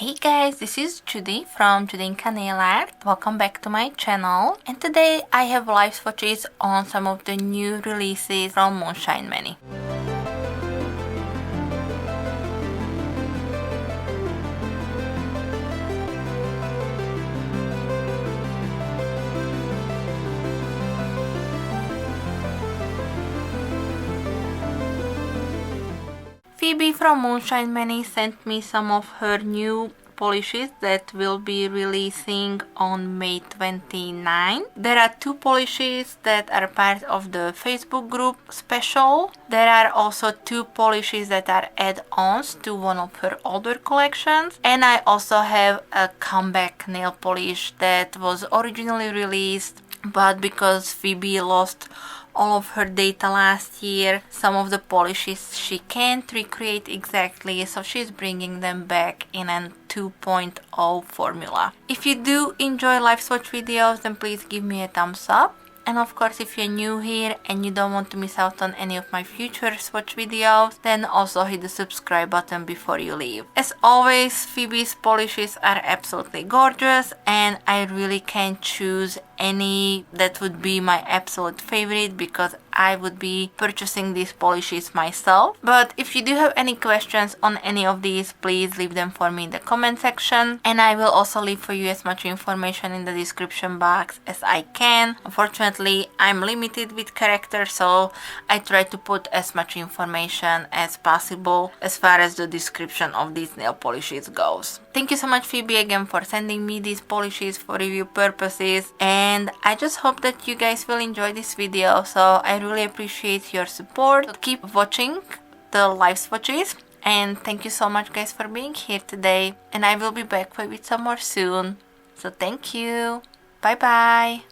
Hey guys, this is Judy from Judinka nail art. Welcome back to my channel, and today I have live swatches on some of the new releases from MoonShine Mani. Phoebe from MoonShine Mani sent me some of her new polishes that will be releasing on May 29. There are two polishes that are part of the Facebook group special. There are also two polishes that are add-ons to one of her older collections. And I also have a comeback nail polish that was originally released, but because Phoebe lost all of her data last year, some of the polishes she can't recreate exactly, so she's bringing them back in a 2.0 formula. If you do enjoy live swatch videos, then please give me a thumbs up. And of course, if you're new here and you don't want to miss out on any of my future swatch videos, then also hit the subscribe button before you leave. As always, Phoebe's polishes are absolutely gorgeous, and I really can't choose any that would be my absolute favorite because I would be purchasing these polishes myself. But if you do have any questions on any of these, please leave them for me in the comment section, and I will also leave for you as much information in the description box as I can. Unfortunately, I'm limited with characters, so I try to put as much information as possible as far as the description of these nail polishes goes. Thank you so much, Phoebe, again for sending me these polishes for review purposes, and I just hope that you guys will enjoy this video, so I really appreciate your support. So keep watching the live swatches, and thank you so much guys for being here today, and I will be back with some more soon. So thank you. Bye bye.